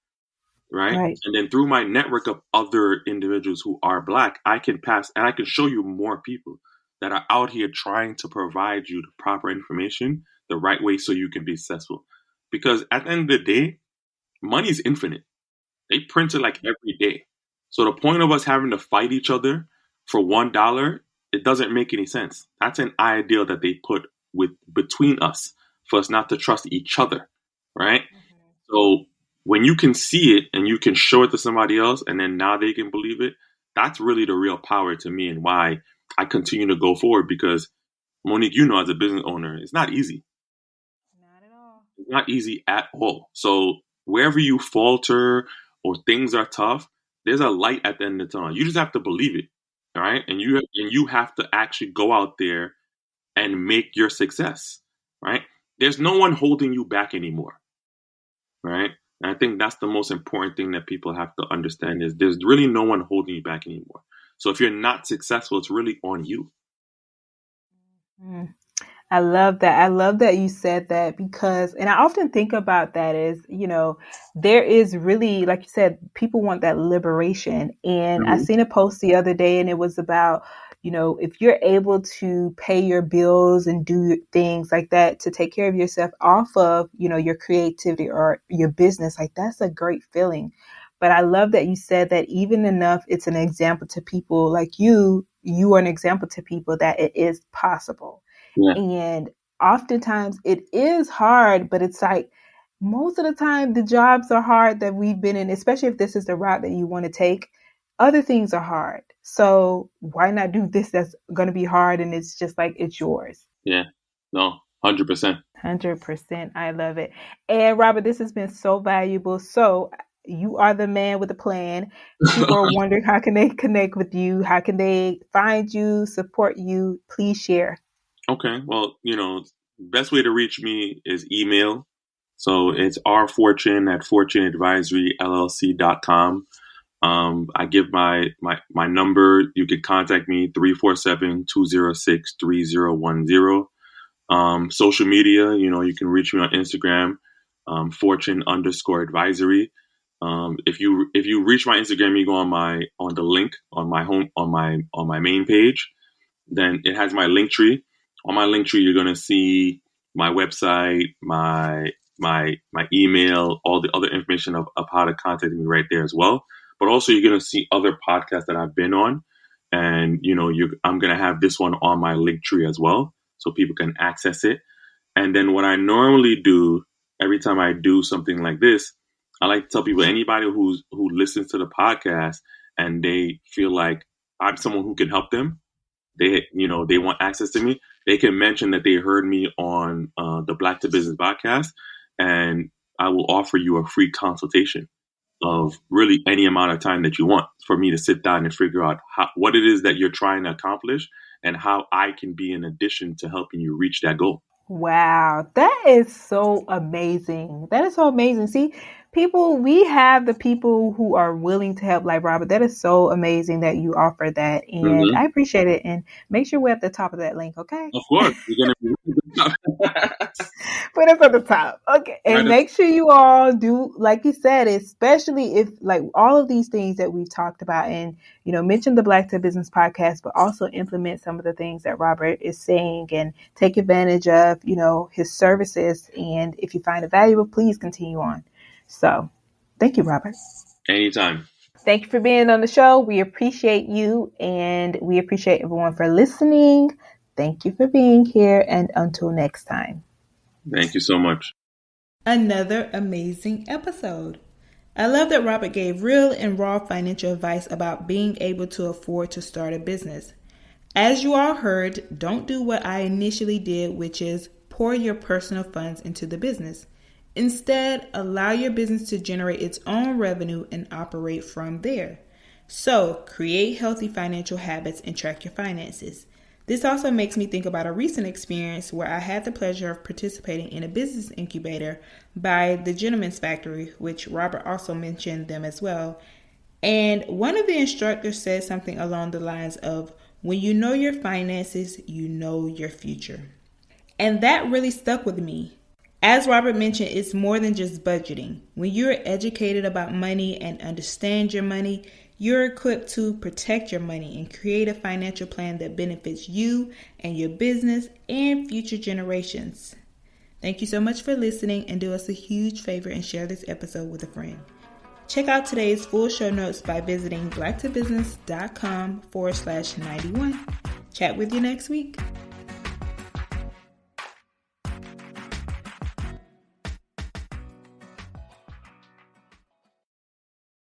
Right. And then through my network of other individuals who are Black, I can pass and I can show you more people that are out here trying to provide you the proper information the right way so you can be successful. Because at the end of the day, money is infinite. They print it like every day. So the point of us having to fight each other for $1, it doesn't make any sense. That's an ideal that they put between us for us not to trust each other. Right. So when you can see it and you can show it to somebody else and then now they can believe it, that's really the real power to me and why I continue to go forward. Because Monique, as a business owner, it's not easy. Not at all. It's not easy at all. So wherever you falter or things are tough, there's a light at the end of the tunnel. You just have to believe it. All right. And you have to actually go out there and make your success. Right. There's no one holding you back anymore. Right. And I think that's the most important thing that people have to understand is there's really no one holding you back anymore. So if you're not successful, it's really on you. I love that. I love that you said that because, and I often think about that as, there is really, like you said, people want that liberation. And I seen a post the other day and it was about, if you're able to pay your bills and do things like that to take care of yourself off of, your creativity or your business, like that's a great feeling. But I love that you said that even enough, it's an example to people like you are an example to people that it is possible. Yeah. And oftentimes it is hard, but it's like most of the time the jobs are hard that we've been in, especially if this is the route that you want to take. Other things are hard. So why not do this that's going to be hard and it's just like it's yours? Yeah. No, 100%. 100%. I love it. And Robert, this has been so valuable. So you are the man with a plan. People are wondering, how can they connect with you? How can they find you, support you? Please share. Okay. Well, best way to reach me is email. So it's rfortune@fortuneadvisoryllc.com. I give my number. You can contact me 347-206-3010. Social media, you can reach me on Instagram, fortune_advisory. If you reach my Instagram, you go on the link on my main page, then it has my link tree. On my link tree, you're gonna see my website, my email, all the other information of how to contact me right there as well. But also, you're gonna see other podcasts that I've been on, and I'm gonna have this one on my link tree as well, so people can access it. And then what I normally do every time I do something like this, I like to tell people, anybody who listens to the podcast and they feel like I'm someone who can help them, they want access to me, they can mention that they heard me on the Black to Business podcast, and I will offer you a free consultation of really any amount of time that you want for me to sit down and figure out what it is that you're trying to accomplish and how I can be in addition to helping you reach that goal. Wow, that is so amazing. That is so amazing. See, we have the people who are willing to help, like Robert. That is so amazing that you offer that. And I appreciate it. And make sure we're at the top of that link, okay? Of course. You're going to be Put us at the top. Okay. And make sure you all do, like you said, especially if like all of these things that we've talked about, and, mention the Black to Business podcast, but also implement some of the things that Robert is saying and take advantage of, his services. And if you find it valuable, please continue on. So thank you, Robert. Anytime. Thank you for being on the show. We appreciate you, and we appreciate everyone for listening. Thank you for being here, and until next time. Thank you so much. Another amazing episode. I love that Robert gave real and raw financial advice about being able to afford to start a business. As you all heard, don't do what I initially did, which is pour your personal funds into the business. Instead, allow your business to generate its own revenue and operate from there. So, create healthy financial habits and track your finances. This also makes me think about a recent experience where I had the pleasure of participating in a business incubator by the Gentleman's Factory, which Robert also mentioned them as well. And one of the instructors said something along the lines of, when you know your finances, you know your future. And that really stuck with me. As Robert mentioned, it's more than just budgeting. When you're educated about money and understand your money, you're equipped to protect your money and create a financial plan that benefits you and your business and future generations. Thank you so much for listening, and do us a huge favor and share this episode with a friend. Check out today's full show notes by visiting blacktobusiness.com/91. Chat with you next week.